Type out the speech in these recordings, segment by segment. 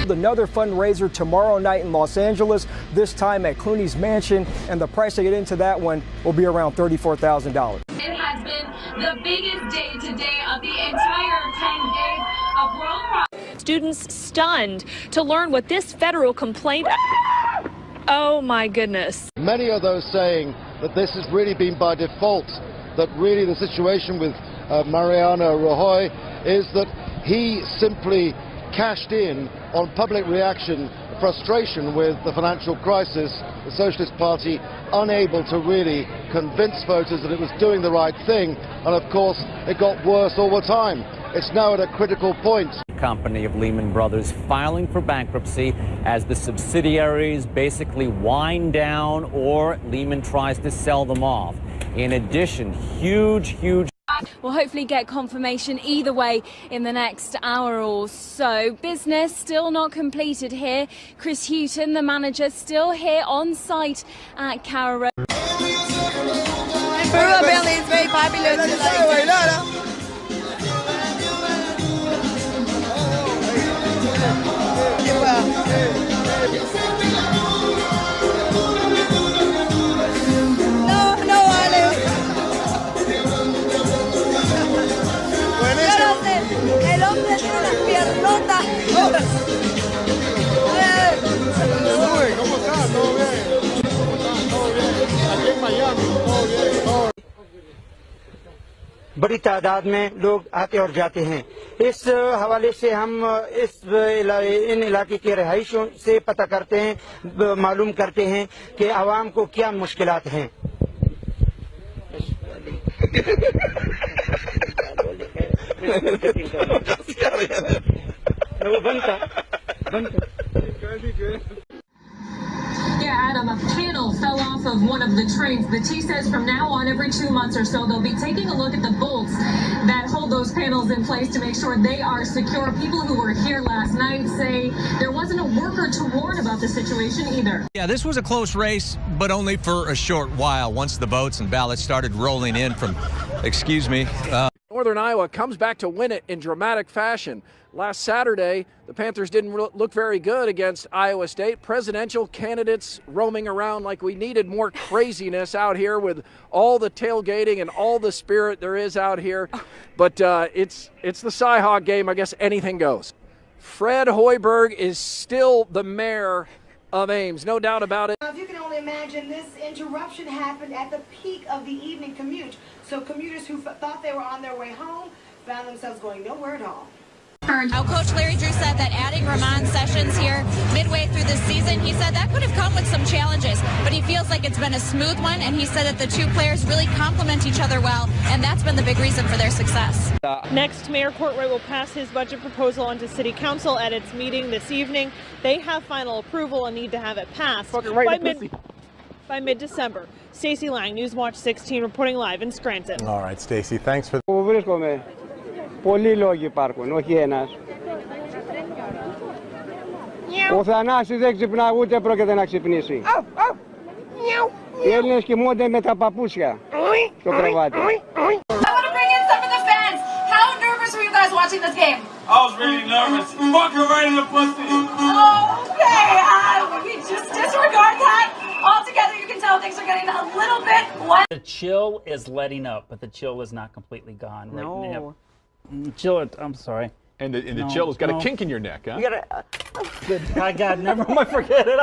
hold another fundraiser tomorrow night in Los Angeles, this time at Clooney's Mansion, and the price to get into that one will be around $34,000. It has been the biggest day today of the entire 10 days of World Pride. Students stunned to learn what this federal complaint. Oh my goodness. Many are those saying that this has really been by default, that really the situation with Mariano Rajoy is that he simply cashed in on public reaction, frustration with the financial crisis, the Socialist Party unable to really convince voters that it was doing the right thing, and of course it got worse all the time. It's now at a critical point. Company of Lehman Brothers filing for bankruptcy as the subsidiaries basically wind down or Lehman tries to sell them off. In addition, huge We'll hopefully get confirmation either way in the next hour or so. Business still not completed here. Chris Hughton, the manager, still here on site at Cara Road. Peru apparently is very popular. El hombre tiene las piernotas. ¿Cómo estás? ¿Todo bien? ¿Cómo estás? ¿Todo bien? Aquí en Miami, todo bien, todo bien. बड़ी तादाद में लोग आते और जाते हैं। इस हवाले से हम इन इलाके के रहायशियों से पता करते हैं, मालूम करते हैं कि आवाम को क्या मुश्किलात हैं। Yeah, Adam, a panel fell off of one of the trains. The T says from now on, every 2 months or so, they'll be taking a look at the bolts that hold those panels in place to make sure they are secure. People who were here last night say there wasn't a worker to warn about the situation either. Yeah, this was a close race, but only for a short while. Once the votes and ballots started rolling in from, Northern Iowa comes back to win it in dramatic fashion. Last Saturday, the Panthers didn't look very good against Iowa State. Presidential candidates roaming around like we needed more craziness out here with all the tailgating and all the spirit there is out here. But it's the Cy-Hawk game. I guess anything goes. Fred Hoiberg is still the mayor of Ames, no doubt about it. If you can only imagine, this interruption happened at the peak of the evening commute. So commuters who thought they were on their way home found themselves going nowhere at all. Now, Coach Larry Drew said that adding Ramon Sessions here midway through the season, he said that could have come with some challenges, but he feels like it's been a smooth one, and he said that the two players really complement each other well, and that's been the big reason for their success. Next, Mayor Courtwright will pass his budget proposal onto City Council at its meeting this evening. They have final approval and need to have it passed by mid-December. Stacey Lang, Newswatch 16, reporting live in Scranton. All right, Stacey, thanks for Πολλοί λόγοι υπάρχουν, όχι ένας. Ο Θανάσης δεν ξυπνά, ούτε πρόκειται να ξυπνήσει. Οι Έλληνες κοιμούνται με τα παπούσια στο κρεβάτι. I want to bring in some of the fans. How nervous were you guys watching this game? I was really nervous. Fuck her right in the pussy. Okay, we just disregard that. Altogether, you can tell things are getting a little bit wet. The chill is letting up, but the chill is not completely gone. Right No. now. Chill, I'm sorry. And the chill has got a kink in your neck, huh? You gotta, I got, never mind, forget it.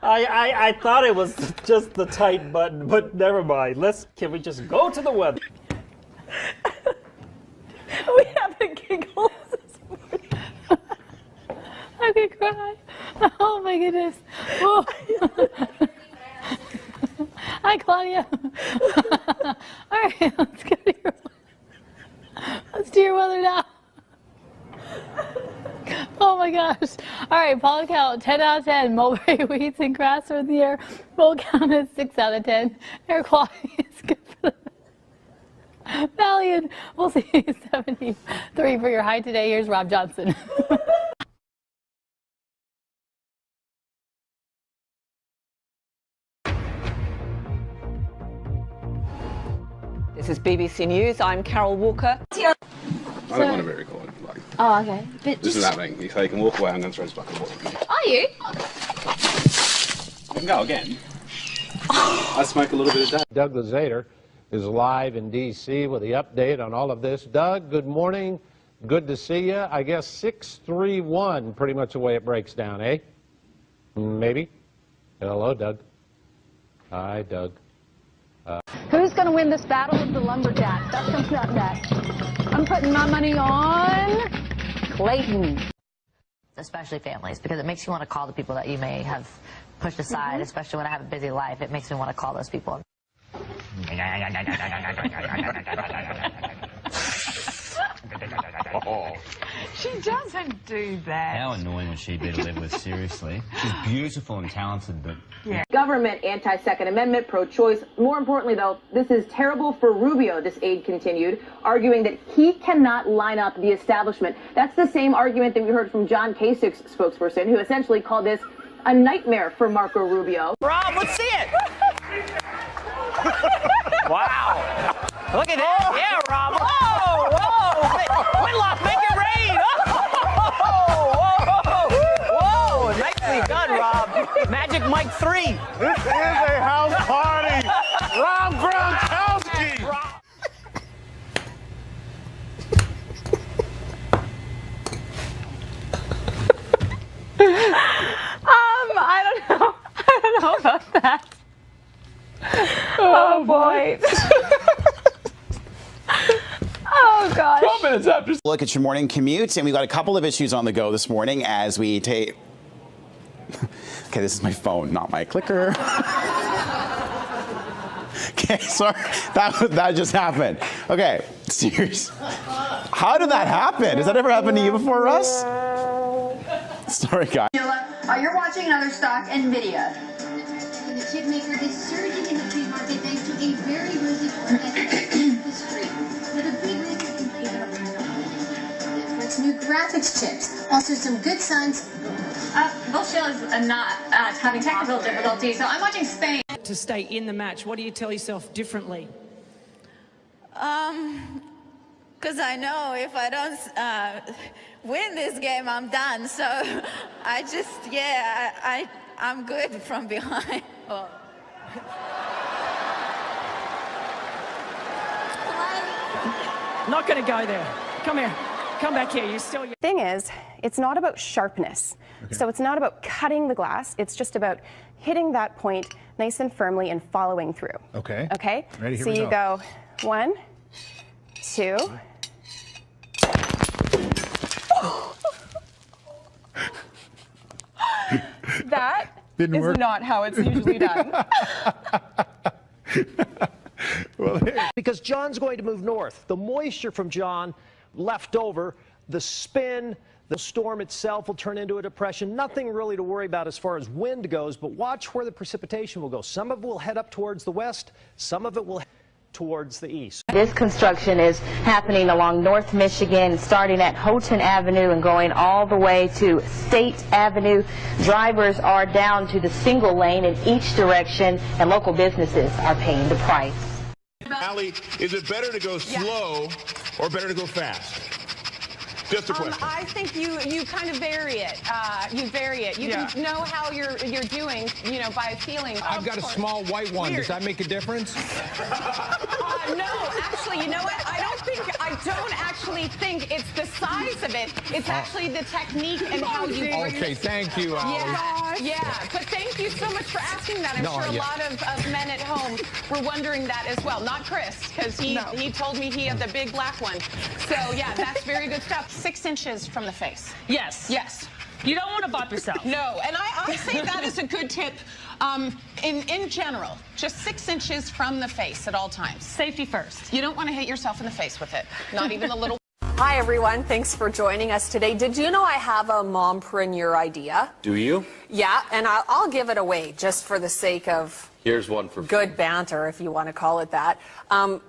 I thought it was just the tight button, but never mind. Can we just go to the weather? We have the giggles this morning. I could cry. Oh my goodness. Oh. Hi, Claudia. All right, let's go to your. Let's do your weather now. Oh my gosh. All right, pollen count 10 out of 10. Mulberry wheats and grass are in the air. Full count is 6 out of 10. Air quality is good for the valley, and we'll see 73 for your high today. Here's Rob Johnson. This is BBC News. I'm Carol Walker. I don't want to very cold. Oh, okay. But This is happening. If they can walk away, I'm going to throw this bucket of water. Are you? You can go again. I smoke a little bit of that. Doug Luzader is live in D.C. with the update on all of this. Doug, good morning. Good to see you. I guess 6-3-1, pretty much the way it breaks down, eh? Maybe. Hello, Doug. Hi, Doug. Who's going to win this battle of the lumberjacks? That's comes up next. I'm putting my money on Clayton. Especially families, because it makes you want to call the people that you may have pushed aside, especially when I have a busy life. It makes me want to call those people. She doesn't do that. How annoying would she be to live with, seriously? She's beautiful and talented, but... Yeah. Government, anti-Second Amendment, pro-choice. More importantly, though, this is terrible for Rubio, this aide continued, arguing that he cannot line up the establishment. That's the same argument that we heard from John Kasich's spokesperson, who essentially called this a nightmare for Marco Rubio. Rob, let's see it! Wow! Look at that! Yeah, Rob! Whoa! Whoa! Whitlock, make it rain! Whoa! Whoa! Nicely done, Rob! Magic Mike 3! This is a house party! Rob Gronkowski! I don't know about that. Oh boy. Oh gosh. 12 minutes after. Look at your morning commute, and we've got a couple of issues on the go this morning as we take. Okay, this is my phone, not my clicker. Okay, sorry, that just happened. Okay, serious. How did that happen? Has that ever happened to you before, Russ? Sorry, guys. You're watching another stock NVIDIA. The chip maker is surging in the free market thanks to a very rosy forecast history. With a big list of inflation for its new graphics chips. Also some good signs. Bullshit is not having technical difficulties, so I'm watching Spain. To stay in the match, what do you tell yourself differently? Because I know if I don't win this game, I'm done. So I just, I'm good from behind. Oh. Not going to go there. Come here. Come back here. You're still. Thing is, it's not about sharpness. Okay. So it's not about cutting the glass. It's just about hitting that point nice and firmly and following through. Okay. Okay. Ready? Here so we you go 1, 2. That Didn't is work. not how it's usually done. Because John's going to move north. The moisture from John left over, the spin, the storm itself will turn into a depression. Nothing really to worry about as far as wind goes, but watch where the precipitation will go. Some of it will head up towards the west, some of it will head towards the east. This construction is happening along North Michigan, starting at Houghton Avenue and going all the way to State Avenue. Drivers are down to the single lane in each direction, and local businesses are paying the price. Allie, is it better to go slow or better to go fast? Just a question. I think you kind of vary it. You vary it. You can know how you're doing, by feeling. I've got a small white one. Does that make a difference? No, actually, you know what? I don't actually think it's the size of it. It's actually the technique and how you. Okay, thank you, Allie. Yeah. But thank you so much for asking that. I'm sure a lot of men at home were wondering that as well. Not Chris, because he told me he had the big black one. So yeah, that's very good stuff. 6 inches from the face. Yes. Yes. You don't want to bop yourself. No, and I say that is a good tip in general. Just 6 inches from the face at all times. Safety first. You don't want to hit yourself in the face with it. Not even a little. Hi, everyone. Thanks for joining us today. Did you know I have a mompreneur idea? Do you? Yeah, and I'll give it away just for the sake of Here's one for good banter, if you want to call it that.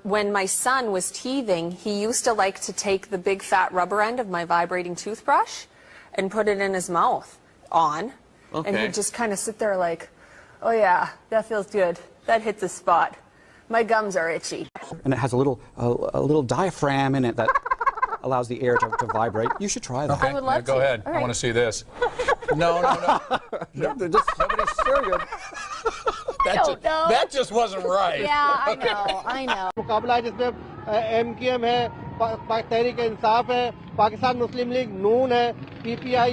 When my son was teething, he used to like to take the big fat rubber end of my vibrating toothbrush and put it in his mouth and he'd just kind of sit there like, oh yeah, that feels good. That hits a spot. My gums are itchy. And it has a little diaphragm in it that allows the air to vibrate. You should try that. Okay, I would love go to. ahead. All I want right. to see this. No. Nobody's sure good. That just wasn't right. Yeah, I know. मुकाबला जिसमें MKM है, तहरीक इंसाफ है, पाकिस्तान मुस्लिम league नून है, PPI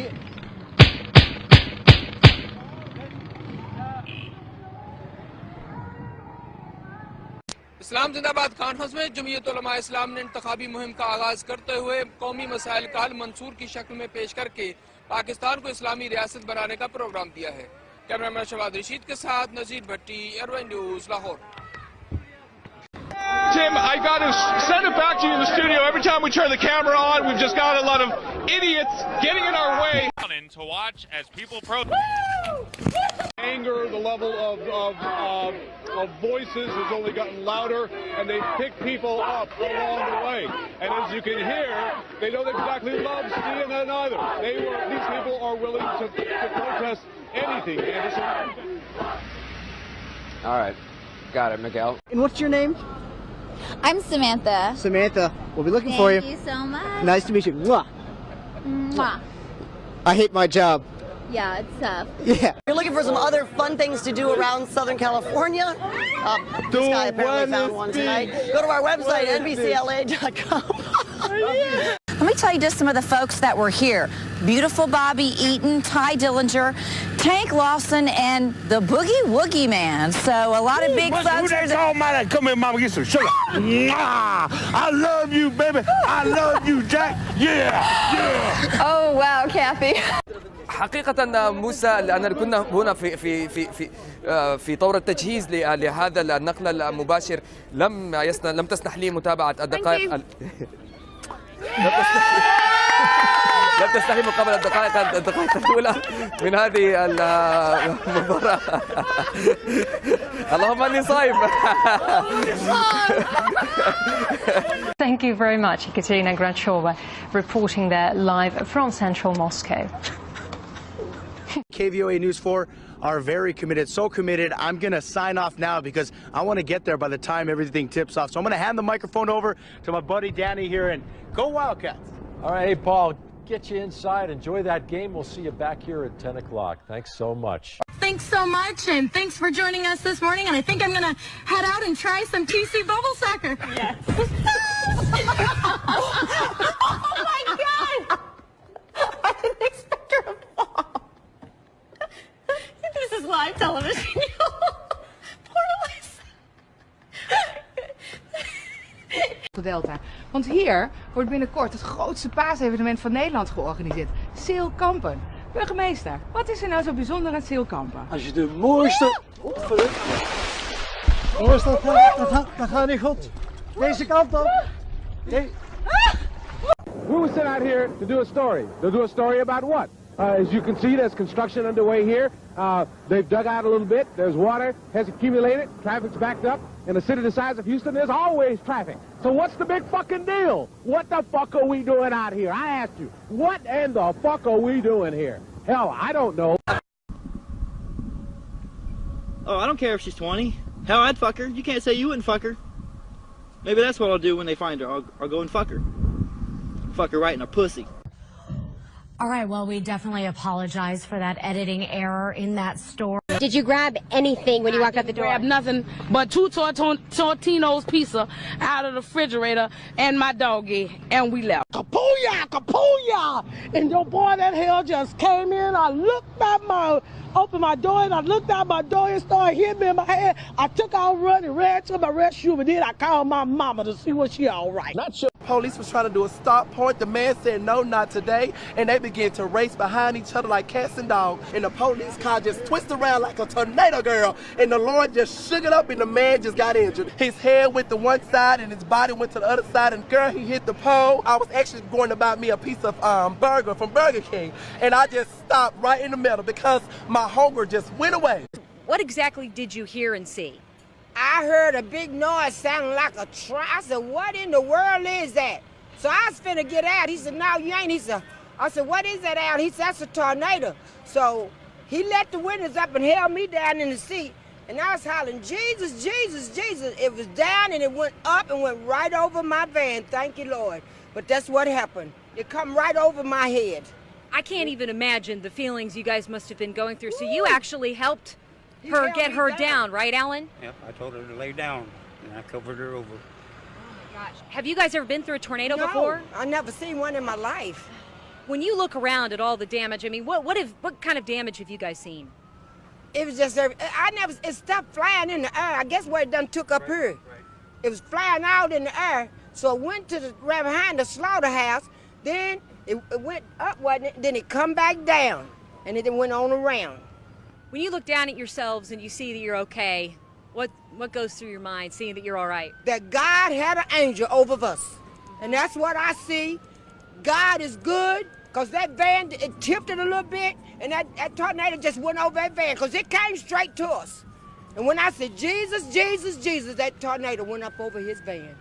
इस्लाम जिंदाबाद conference में जमीयत उलमा इस्लाम ने इंतखाबी मुहिम का आगाज करते हुए कौमी मसाइल का हल मंसूर की शक्ल में पेश करके पाकिस्तान को इस्लामी रियासत बनाने का प्रोग्राम दिया है। कैमरामैन शवाद रशीद के साथ नजीर भट्टी, एयरवाइन news, Lahore. Tim, I got to send it back to you in the studio. Every time we turn the camera on, we've just got a lot of idiots getting in our way. To watch as people protest. Anger, the level of voices has only gotten louder, and they pick people up along the way. And as you can hear, they don't exactly love CNN either. These people are willing to protest anything, Anderson. All right. Got it, Miguel. And what's your name? I'm Samantha. Samantha. We'll be looking for you. Thank you so much. Nice to meet you. Mwah. Mwah. I hate my job. Yeah, it's tough. Yeah. You're looking for some other fun things to do around Southern California? This guy apparently found one tonight. Go to our website, NBCLA.com. Let me tell you just some of the folks that were here. Beautiful Bobby Eaton, Ty Dillinger, Tank Lawson, and the Boogie Woogie Man. So a lot of big folks. Who that tall man? Come here, mama, get some sugar. I love you, baby. I love you, Jack. Yeah. Oh, wow, Kathy. حقيقة موسى لأننا كنا هنا في طور التجهيز لهذا النقل المباشر لم تسنح لي متابعة الدقائق لم تسنح لي مقابلة الدقائق الأولى من هذه المباراة. اللهم اني صايم. Thank you very much, Ekaterina Granchova, reporting there live from central Moscow. KVOA News 4 are very committed, so committed. I'm going to sign off now because I want to get there by the time everything tips off. So I'm going to hand the microphone over to my buddy Danny here, and go Wildcats. All right, hey, Paul, get you inside. Enjoy that game. We'll see you back here at 10 o'clock. Thanks so much. Thanks so much, and thanks for joining us this morning. And I think I'm going to head out and try some TC bubble soccer. Yes. Oh, my God! I didn't expect her to fall. This is live television. Poor Elise. Delta. Want hier wordt binnenkort het grootste paasevenement van Nederland georganiseerd. Zeelkampen. Burgemeester, wat is er nou zo bijzonder aan Zeelkampen? Als je de mooiste... Dat gaat niet goed. Deze kant op. We were sent out here to do a story. To do a story about what? As you can see, there's construction underway here. They've dug out a little bit. There's water, has accumulated. Traffic's backed up. In a city the size of Houston, there's always traffic. So what's the big fucking deal? What the fuck are we doing out here? I asked you. What in the fuck are we doing here? Hell, I don't know. Oh, I don't care if she's 20. Hell, I'd fuck her. You can't say you wouldn't fuck her. Maybe that's what I'll do when they find her. I'll go and fuck her. Fuck her right in her pussy. All right, well, we definitely apologize for that editing error in that story. Did you grab anything when you walked out the door? Grab nothing but 2 Tortino's pizza out of the refrigerator and my doggy, and we left. Kapooyah, kapooyah! And your boy that hell just came in. I looked at opened my door, and I looked out my door and started hitting me in my head. I took out running, ran to my rescue, but then I called my mama to see was she all right. Not sure. Police was trying to do a stop point. The man said, no, not today. And they began to race behind each other like cats and dogs. And the police car just twisted around like a tornado, girl. And the Lord just shook it up, and the man just got injured. His head went to one side, and his body went to the other side. And girl, he hit the pole. I was actually going to buy me a piece of burger from Burger King. And I just stopped right in the middle because my hunger just went away. What exactly did you hear and see? I heard a big noise sounding like a truck. I said, what in the world is that? So I was finna get out. He said, no, you ain't. I said, what is that out? He said, that's a tornado. So he let the windows up and held me down in the seat. And I was hollering, Jesus, Jesus, Jesus. It was down and it went up and went right over my van. Thank you, Lord. But that's what happened. It come right over my head. I can't even imagine the feelings you guys must have been going through. So you actually helped her get her down, right, Alan? Yep, I told her to lay down, and I covered her over. Gosh. Have you guys ever been through a tornado No, before? I never seen one in my life. When you look around at all the damage, I mean, what kind of damage have you guys seen? It was just, it stopped flying in the air. I guess where it done took up here. It was flying out in the air, so it went to right behind the slaughterhouse, then it went up, wasn't it? Then it come back down, and it went on around. When you look down at yourselves and you see that you're okay, what goes through your mind, seeing that you're all right? That God had an angel over us, and that's what I see. God is good, because that van, it tipped it a little bit, and that tornado just went over that van, because it came straight to us. And when I said, Jesus, Jesus, Jesus, that tornado went up over his van.